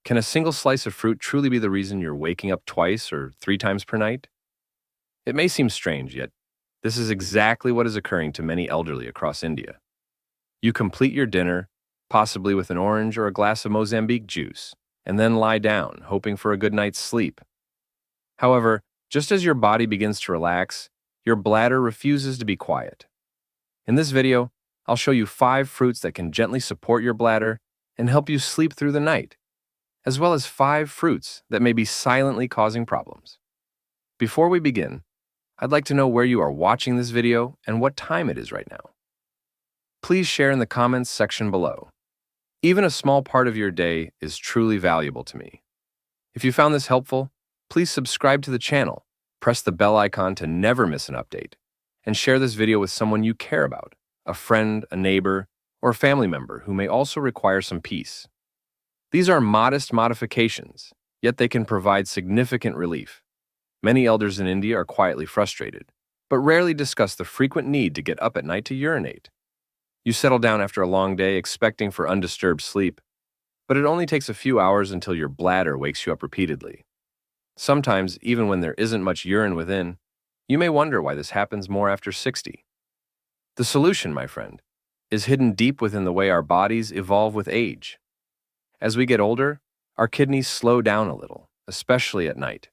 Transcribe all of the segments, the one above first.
Can a single slice of fruit truly be the reason you're waking up twice or three times per night? It may seem strange, yet this is exactly what is occurring to many elderly across India. You complete your dinner, possibly with an orange or a glass of Mozambique juice, and then lie down, hoping for a good night's sleep. However, just as your body begins to relax, your bladder refuses to be quiet. In this video, I'll show you 5 fruits that can gently support your bladder and help you sleep through the night, as well as 5 fruits that may be silently causing problems. Before we begin, I'd like to know where you are watching this video and what time it is right now. Please share in the comments section below. Even a small part of your day is truly valuable to me. If you found this helpful, please subscribe to the channel, press the bell icon to never miss an update, and share this video with someone you care about, a friend, a neighbor, or a family member who may also require some peace. These are modest modifications, yet they can provide significant relief. Many elders in India are quietly frustrated, but rarely discuss the frequent need to get up at night to urinate. You settle down after a long day expecting for undisturbed sleep, but it only takes a few hours until your bladder wakes you up repeatedly. Sometimes, even when there isn't much urine within, you may wonder why this happens more after 60. The solution, my friend, is hidden deep within the way our bodies evolve with age. As we get older, our kidneys slow down a little, especially at night.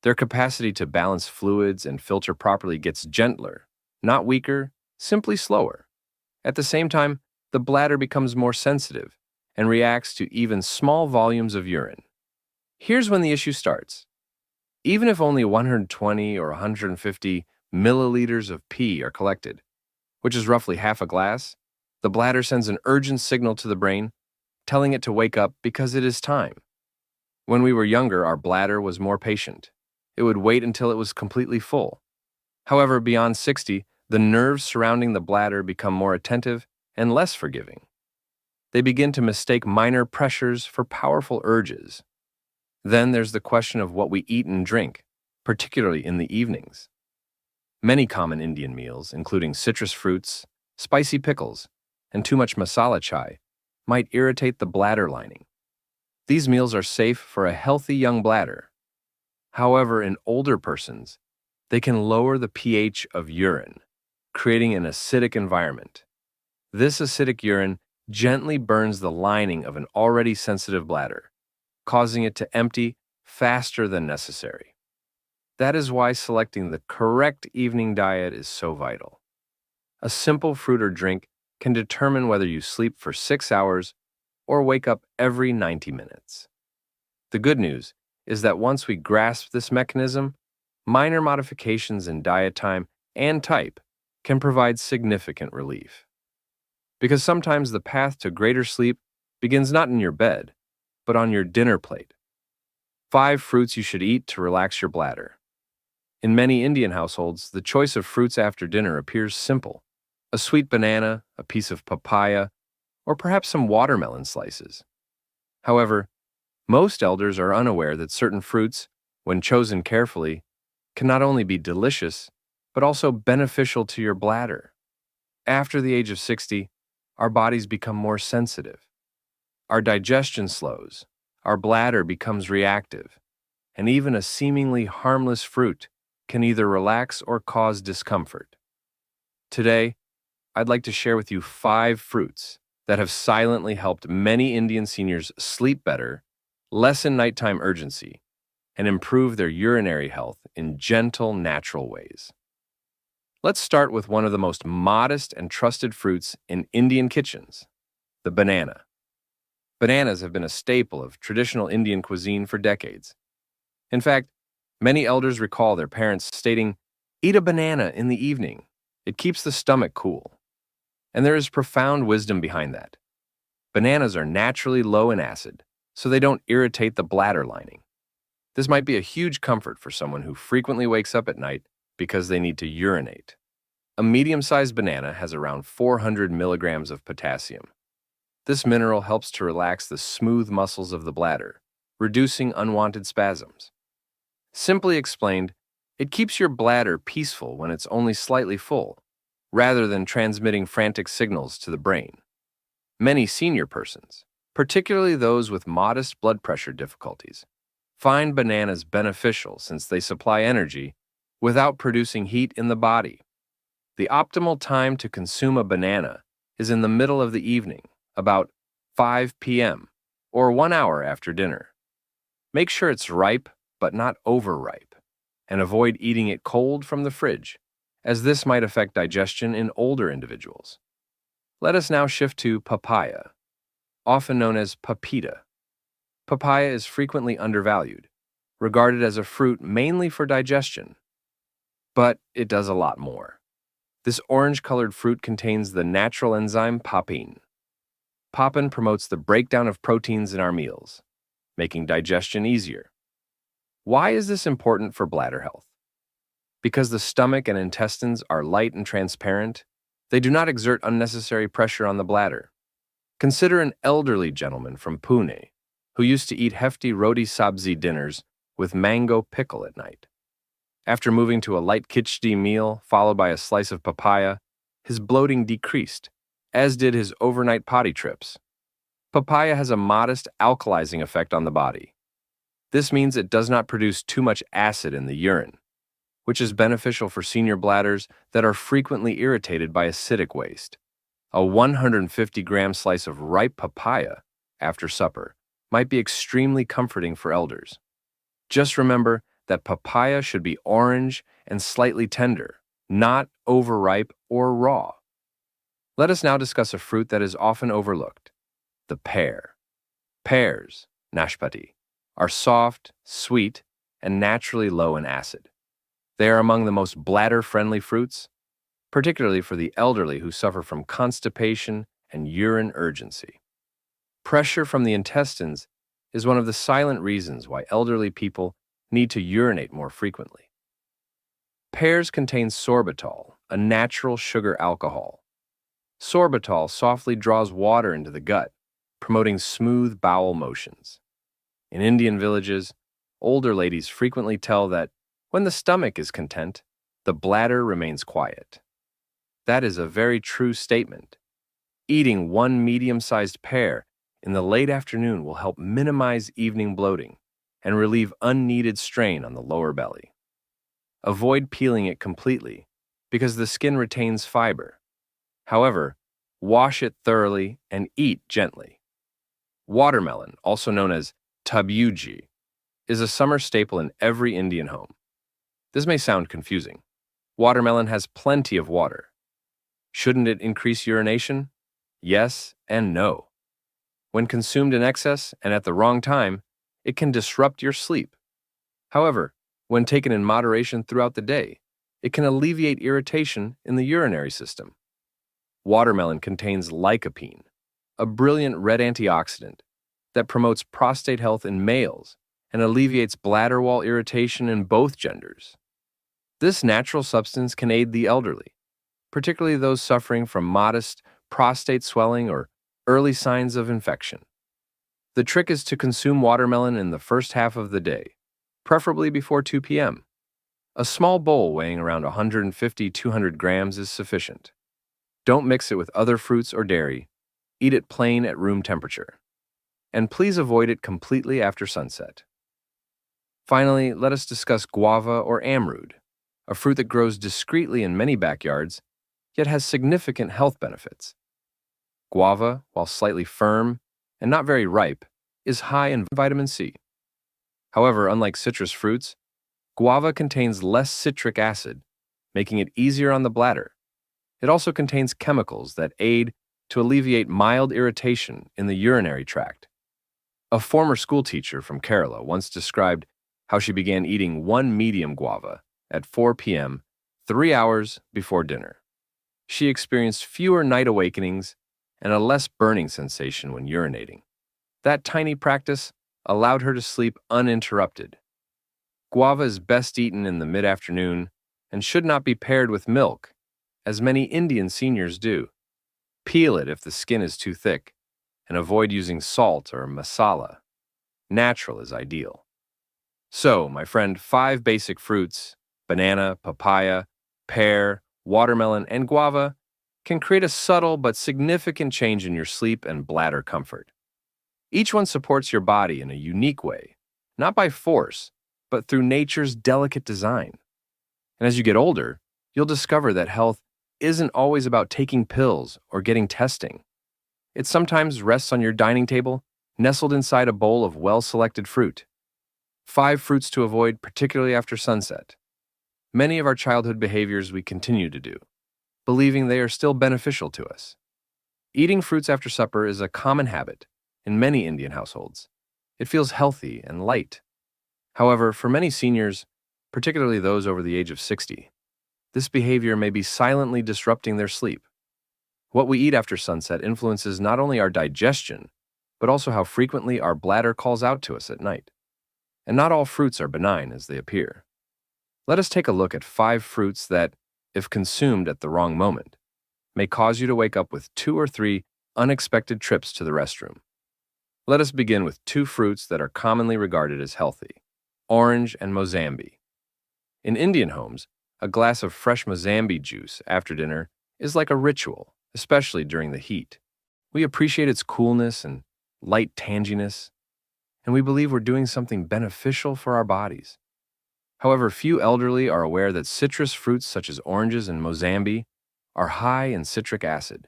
Their capacity to balance fluids and filter properly gets gentler, not weaker, simply slower. At the same time, the bladder becomes more sensitive and reacts to even small volumes of urine. Here's when the issue starts. Even if only 120 or 150 milliliters of pee are collected, which is roughly half a glass, the bladder sends an urgent signal to the brain, telling it to wake up because it is time. When we were younger, our bladder was more patient. It would wait until it was completely full. However, beyond 60, the nerves surrounding the bladder become more attentive and less forgiving. They begin to mistake minor pressures for powerful urges. Then there's the question of what we eat and drink, particularly in the evenings. Many common Indian meals, including citrus fruits, spicy pickles, and too much masala chai, might irritate the bladder lining. These meals are safe for a healthy young bladder. However, in older persons, they can lower the pH of urine, creating an acidic environment. This acidic urine gently burns the lining of an already sensitive bladder, causing it to empty faster than necessary. That is why selecting the correct evening diet is so vital. A simple fruit or drink can determine whether you sleep for 6 hours or wake up every 90 minutes. The good news is that once we grasp this mechanism, minor modifications in diet time and type can provide significant relief. Because sometimes the path to greater sleep begins not in your bed, but on your dinner plate. 5 fruits you should eat to relax your bladder. In many Indian households, the choice of fruits after dinner appears simple: a sweet banana, a piece of papaya, or perhaps some watermelon slices. However, most elders are unaware that certain fruits, when chosen carefully, can not only be delicious, but also beneficial to your bladder. After the age of 60, our bodies become more sensitive. Our digestion slows, our bladder becomes reactive, and even a seemingly harmless fruit can either relax or cause discomfort. Today, I'd like to share with you 5 fruits that have silently helped many Indian seniors sleep better, lessen nighttime urgency, and improve their urinary health in gentle, natural ways. Let's start with one of the most modest and trusted fruits in Indian kitchens, the banana. Bananas have been a staple of traditional Indian cuisine for decades. In fact, many elders recall their parents stating, "Eat a banana in the evening. It keeps the stomach cool." And there is profound wisdom behind that. Bananas are naturally low in acid, so they don't irritate the bladder lining. This might be a huge comfort for someone who frequently wakes up at night because they need to urinate. A medium-sized banana has around 400 milligrams of potassium. This mineral helps to relax the smooth muscles of the bladder, reducing unwanted spasms. Simply explained, it keeps your bladder peaceful when it's only slightly full, rather than transmitting frantic signals to the brain. Many senior persons, particularly those with modest blood pressure difficulties. Find bananas beneficial since they supply energy without producing heat in the body. The optimal time to consume a banana is in the middle of the evening, about 5 p.m., or 1 hour after dinner. Make sure it's ripe but not overripe, and avoid eating it cold from the fridge, as this might affect digestion in older individuals. Let us now shift to papaya, often known as papita. Papaya is frequently undervalued, regarded as a fruit mainly for digestion, but it does a lot more. This orange-colored fruit contains the natural enzyme papain. Papain promotes the breakdown of proteins in our meals, making digestion easier. Why is this important for bladder health? Because the stomach and intestines are light and transparent, they do not exert unnecessary pressure on the bladder. Consider an elderly gentleman from Pune who used to eat hefty roti sabzi dinners with mango pickle at night. After moving to a light khichdi meal followed by a slice of papaya, his bloating decreased, as did his overnight potty trips. Papaya has a modest alkalizing effect on the body. This means it does not produce too much acid in the urine, which is beneficial for senior bladders that are frequently irritated by acidic waste. A 150-gram slice of ripe papaya after supper might be extremely comforting for elders. Just remember that papaya should be orange and slightly tender, not overripe or raw. Let us now discuss a fruit that is often overlooked, the pear. Pears, nashpati, are soft, sweet, and naturally low in acid. They are among the most bladder-friendly fruits, particularly for the elderly who suffer from constipation and urine urgency. Pressure from the intestines is one of the silent reasons why elderly people need to urinate more frequently. Pears contain sorbitol, a natural sugar alcohol. Sorbitol softly draws water into the gut, promoting smooth bowel motions. In Indian villages, older ladies frequently tell that when the stomach is content, the bladder remains quiet. That is a very true statement. Eating one medium-sized pear in the late afternoon will help minimize evening bloating and relieve unneeded strain on the lower belly. Avoid peeling it completely because the skin retains fiber. However, wash it thoroughly and eat gently. Watermelon, also known as tabuji, is a summer staple in every Indian home. This may sound confusing. Watermelon has plenty of water. Shouldn't it increase urination? Yes and no. When consumed in excess and at the wrong time, it can disrupt your sleep. However, when taken in moderation throughout the day, it can alleviate irritation in the urinary system. Watermelon contains lycopene, a brilliant red antioxidant that promotes prostate health in males and alleviates bladder wall irritation in both genders. This natural substance can aid the elderly, particularly those suffering from modest prostate swelling or early signs of infection. The trick is to consume watermelon in the first half of the day, preferably before 2 p.m. A small bowl weighing around 150-200 grams is sufficient. Don't mix it with other fruits or dairy. Eat it plain at room temperature. And please avoid it completely after sunset. Finally, let us discuss guava or amrud, a fruit that grows discreetly in many backyards, yet has significant health benefits. Guava, while slightly firm and not very ripe, is high in vitamin C. However, unlike citrus fruits, guava contains less citric acid, making it easier on the bladder. It also contains chemicals that aid to alleviate mild irritation in the urinary tract. A former schoolteacher from Kerala once described how she began eating one medium guava at 4 p.m., 3 hours before dinner. She experienced fewer night awakenings and a less burning sensation when urinating. That tiny practice allowed her to sleep uninterrupted. Guava is best eaten in the mid-afternoon and should not be paired with milk, as many Indian seniors do. Peel it if the skin is too thick, and avoid using salt or masala. Natural is ideal. So, my friend, 5 basic fruits, banana, papaya, pear, watermelon, and guava, can create a subtle but significant change in your sleep and bladder comfort. Each one supports your body in a unique way, not by force, but through nature's delicate design. And as you get older, you'll discover that health isn't always about taking pills or getting testing. It sometimes rests on your dining table, nestled inside a bowl of well-selected fruit. 5 fruits to avoid, particularly after sunset. Many of our childhood behaviors we continue to do, believing they are still beneficial to us. Eating fruits after supper is a common habit in many Indian households. It feels healthy and light. However, for many seniors, particularly those over the age of 60, this behavior may be silently disrupting their sleep. What we eat after sunset influences not only our digestion, but also how frequently our bladder calls out to us at night. And not all fruits are benign as they appear. Let us take a look at 5 fruits that, if consumed at the wrong moment, may cause you to wake up with 2 or 3 unexpected trips to the restroom. Let us begin with 2 fruits that are commonly regarded as healthy: orange and Mozambi. In Indian homes, a glass of fresh Mozambi juice after dinner is like a ritual, especially during the heat. We appreciate its coolness and light tanginess, and we believe we're doing something beneficial for our bodies. However, few elderly are aware that citrus fruits such as oranges and Mozambi are high in citric acid.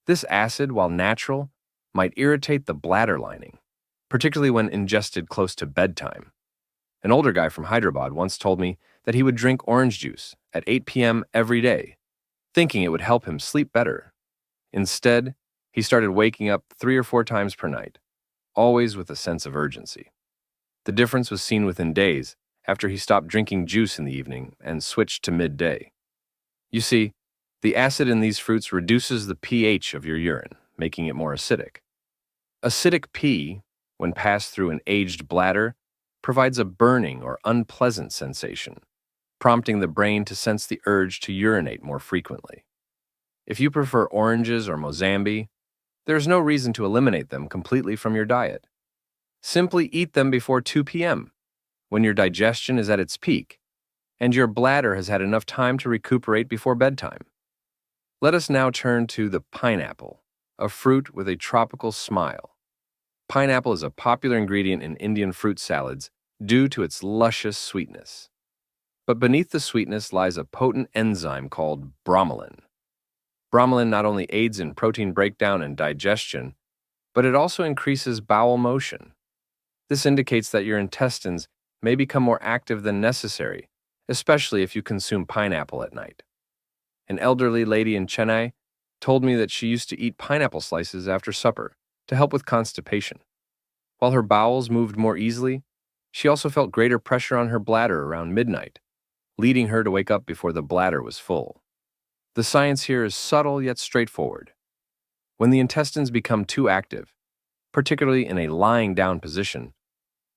This acid, while natural, might irritate the bladder lining, particularly when ingested close to bedtime. An older guy from Hyderabad once told me that he would drink orange juice at 8 p.m. every day, thinking it would help him sleep better. Instead, he started waking up 3 or 4 times per night, always with a sense of urgency. The difference was seen within days after he stopped drinking juice in the evening and switched to midday. You see, the acid in these fruits reduces the pH of your urine, making it more acidic. Acidic pee, when passed through an aged bladder, provides a burning or unpleasant sensation, prompting the brain to sense the urge to urinate more frequently. If you prefer oranges or Mozambi, there is no reason to eliminate them completely from your diet. Simply eat them before 2 p.m., when your digestion is at its peak, and your bladder has had enough time to recuperate before bedtime. Let us now turn to the pineapple, a fruit with a tropical smile. Pineapple is a popular ingredient in Indian fruit salads due to its luscious sweetness. But beneath the sweetness lies a potent enzyme called bromelain. Bromelain not only aids in protein breakdown and digestion, but it also increases bowel motion. This indicates that your intestines may become more active than necessary, especially if you consume pineapple at night. An elderly lady in Chennai told me that she used to eat pineapple slices after supper to help with constipation. While her bowels moved more easily, she also felt greater pressure on her bladder around midnight, leading her to wake up before the bladder was full. The science here is subtle yet straightforward. When the intestines become too active, particularly in a lying down position,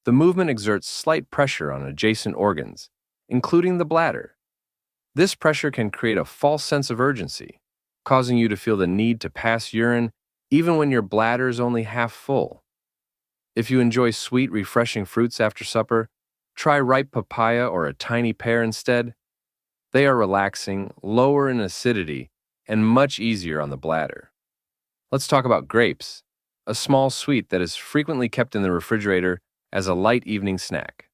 the movement exerts slight pressure on adjacent organs, including the bladder. This pressure can create a false sense of urgency, causing you to feel the need to pass urine even when your bladder is only half full. If you enjoy sweet, refreshing fruits after supper, try ripe papaya or a tiny pear instead. They are relaxing, lower in acidity, and much easier on the bladder. Let's talk about grapes, a small sweet that is frequently kept in the refrigerator as a light evening snack.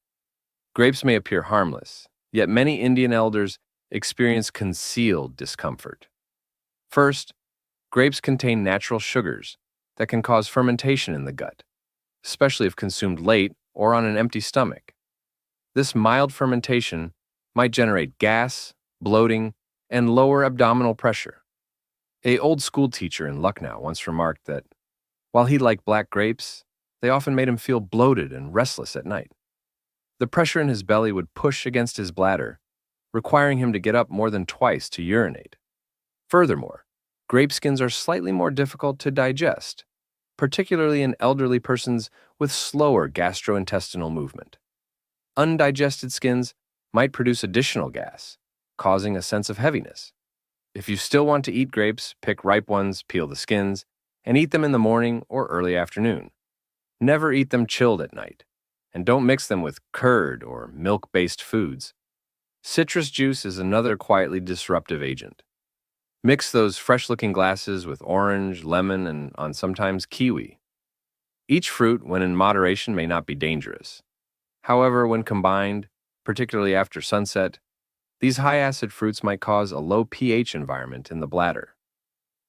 Grapes may appear harmless, yet many Indian elders experience concealed discomfort. First, grapes contain natural sugars that can cause fermentation in the gut, especially if consumed late or on an empty stomach. This mild fermentation might generate gas, bloating, and lower abdominal pressure. An old school teacher in Lucknow once remarked that while he liked black grapes, they often made him feel bloated and restless at night. The pressure in his belly would push against his bladder, requiring him to get up more than twice to urinate. Furthermore, grape skins are slightly more difficult to digest, particularly in elderly persons with slower gastrointestinal movement. Undigested skins might produce additional gas, causing a sense of heaviness. If you still want to eat grapes, pick ripe ones, peel the skins, and eat them in the morning or early afternoon. Never eat them chilled at night, and don't mix them with curd or milk-based foods. Citrus juice is another quietly disruptive agent. Mix those fresh-looking glasses with orange, lemon, and sometimes kiwi. Each fruit, when in moderation, may not be dangerous. However, when combined, particularly after sunset, these high-acid fruits might cause a low pH environment in the bladder.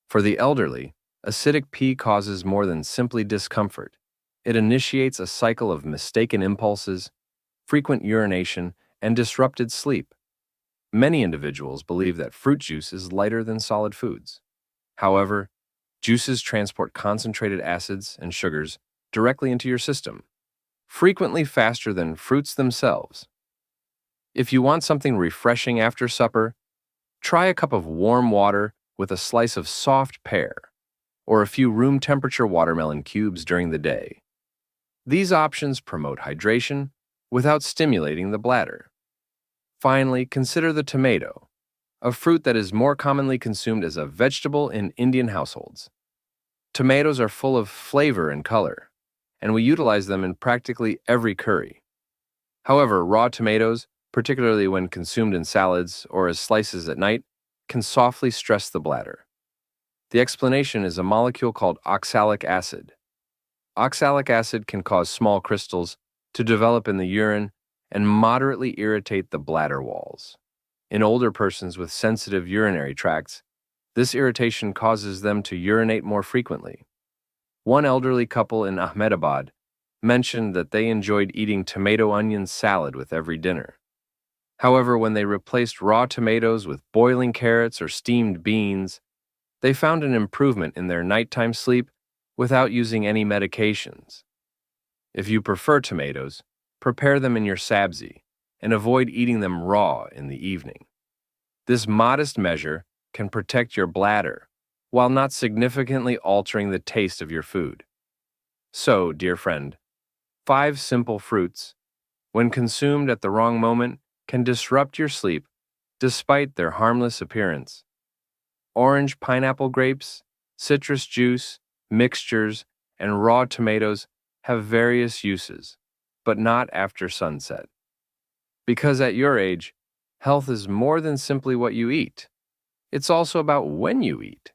For the elderly, acidic pee causes more than simply discomfort. It initiates a cycle of mistaken impulses, frequent urination, and disrupted sleep. Many individuals believe that fruit juice is lighter than solid foods. However, juices transport concentrated acids and sugars directly into your system, frequently faster than fruits themselves. If you want something refreshing after supper, try a cup of warm water with a slice of soft pear, or a few room temperature watermelon cubes during the day. These options promote hydration without stimulating the bladder. Finally, consider the tomato, a fruit that is more commonly consumed as a vegetable in Indian households. Tomatoes are full of flavor and color, and we utilize them in practically every curry. However, raw tomatoes, particularly when consumed in salads or as slices at night, can softly stress the bladder. The explanation is a molecule called oxalic acid. Oxalic acid can cause small crystals to develop in the urine and moderately irritate the bladder walls. In older persons with sensitive urinary tracts, this irritation causes them to urinate more frequently. One elderly couple in Ahmedabad mentioned that they enjoyed eating tomato onion salad with every dinner. However, when they replaced raw tomatoes with boiling carrots or steamed beans, they found an improvement in their nighttime sleep without using any medications. If you prefer tomatoes, prepare them in your sabzi and avoid eating them raw in the evening. This modest measure can protect your bladder while not significantly altering the taste of your food. So, dear friend, 5 simple fruits, when consumed at the wrong moment, can disrupt your sleep despite their harmless appearance. Orange, pineapple, grapes, citrus juice, mixtures, and raw tomatoes have various uses, but not after sunset. Because at your age, health is more than simply what you eat. It's also about when you eat.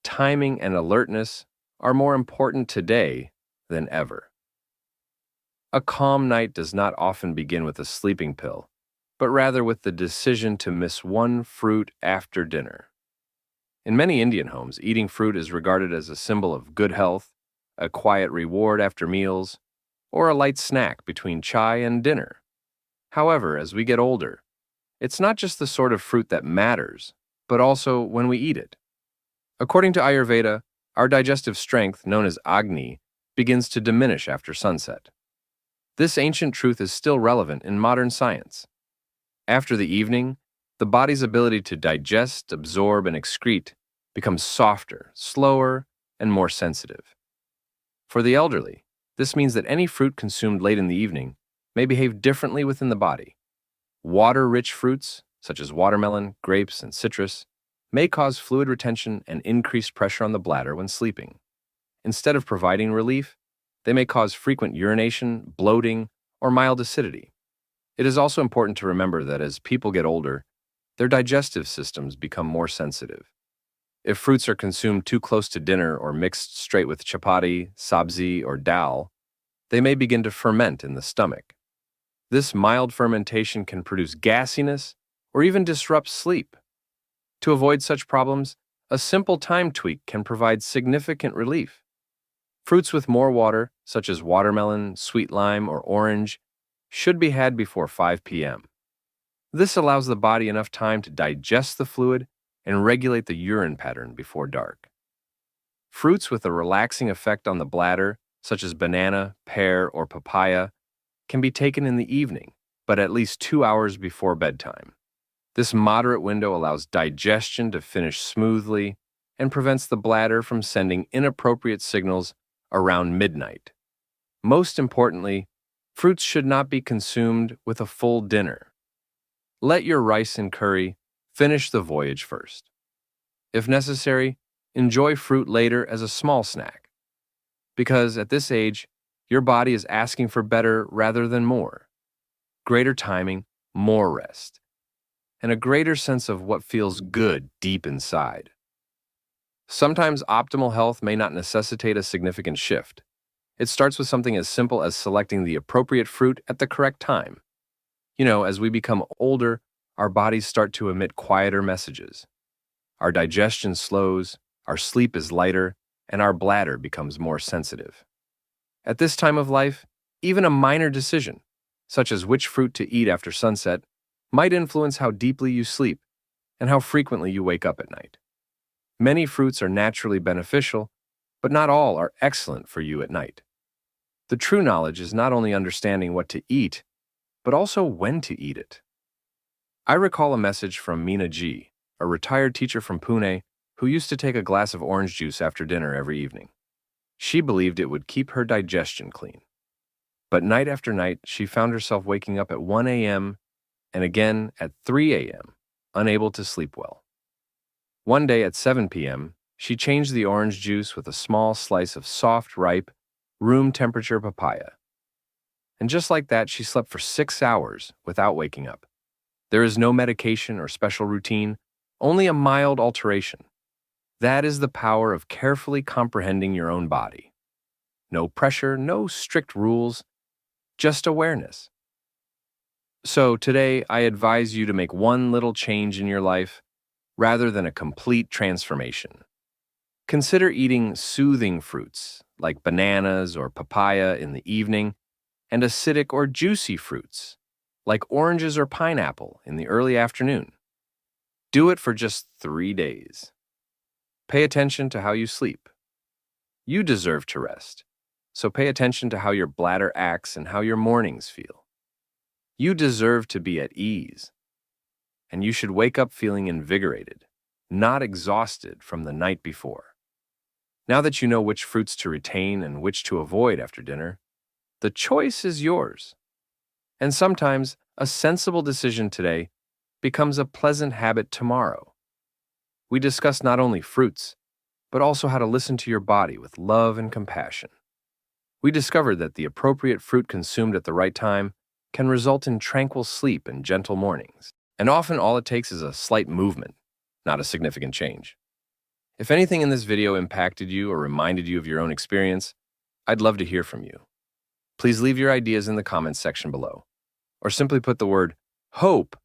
Timing and alertness are more important today than ever. A calm night does not often begin with a sleeping pill, but rather with the decision to miss one fruit after dinner. In many Indian homes, eating fruit is regarded as a symbol of good health, a quiet reward after meals, or a light snack between chai and dinner. However, as we get older, it's not just the sort of fruit that matters, but also when we eat it. According to Ayurveda, our digestive strength, known as Agni, begins to diminish after sunset. This ancient truth is still relevant in modern science. After the evening, the body's ability to digest, absorb, and excrete becomes softer, slower, and more sensitive. For the elderly, this means that any fruit consumed late in the evening may behave differently within the body. Water-rich fruits, such as watermelon, grapes, and citrus, may cause fluid retention and increased pressure on the bladder when sleeping. Instead of providing relief, they may cause frequent urination, bloating, or mild acidity. It is also important to remember that as people get older, their digestive systems become more sensitive. If fruits are consumed too close to dinner or mixed straight with chapati, sabzi, or dal, they may begin to ferment in the stomach. This mild fermentation can produce gassiness or even disrupt sleep. To avoid such problems, a simple time tweak can provide significant relief. Fruits with more water, such as watermelon, sweet lime, or orange, should be had before 5 p.m. This allows the body enough time to digest the fluid and regulate the urine pattern before dark. Fruits with a relaxing effect on the bladder, such as banana, pear, or papaya, can be taken in the evening, but at least 2 hours before bedtime. This moderate window allows digestion to finish smoothly and prevents the bladder from sending inappropriate signals around midnight. Most importantly, fruits should not be consumed with a full dinner. Let your rice and curry finish the voyage first. If necessary, enjoy fruit later as a small snack. Because at this age, your body is asking for better rather than more. Greater timing, more rest, and a greater sense of what feels good deep inside. Sometimes optimal health may not necessitate a significant shift. It starts with something as simple as selecting the appropriate fruit at the correct time. As we become older, our bodies start to emit quieter messages. Our digestion slows, our sleep is lighter, and our bladder becomes more sensitive. At this time of life, even a minor decision, such as which fruit to eat after sunset, might influence how deeply you sleep and how frequently you wake up at night. Many fruits are naturally beneficial, but not all are excellent for you at night. The true knowledge is not only understanding what to eat, but also when to eat it. I recall a message from Meena Ji, a retired teacher from Pune, who used to take a glass of orange juice after dinner every evening. She believed it would keep her digestion clean. But night after night, she found herself waking up at 1 a.m. and again at 3 a.m., unable to sleep well. One day at 7 p.m., she changed the orange juice with a small slice of soft, ripe, room-temperature papaya. And just like that, she slept for 6 hours without waking up. There is no medication or special routine, only a mild alteration. That is the power of carefully comprehending your own body. No pressure, no strict rules, just awareness. So today, I advise you to make one little change in your life rather than a complete transformation. Consider eating soothing fruits like bananas or papaya in the evening and acidic or juicy fruits like oranges or pineapple in the early afternoon. Do it for just 3 days. Pay attention to how you sleep. You deserve to rest, so pay attention to how your bladder acts and how your mornings feel. You deserve to be at ease, and you should wake up feeling invigorated, not exhausted from the night before. Now that you know which fruits to retain and which to avoid after dinner, the choice is yours. And sometimes a sensible decision today becomes a pleasant habit tomorrow. We discussed not only fruits, but also how to listen to your body with love and compassion. We discovered that the appropriate fruit consumed at the right time can result in tranquil sleep and gentle mornings. And often all it takes is a slight movement, not a significant change. If anything in this video impacted you or reminded you of your own experience, I'd love to hear from you. Please leave your ideas in the comments section below, or simply put the word hope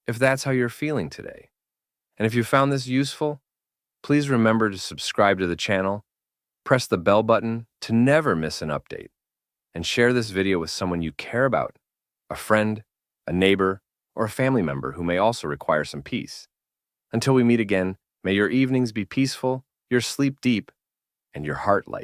if that's how you're feeling today. And if you found this useful, please remember to subscribe to the channel, press the bell button to never miss an update, and share this video with someone you care about, a friend, a neighbor, or a family member who may also require some peace. Until we meet again, may your evenings be peaceful, your sleep deep, and your heart light.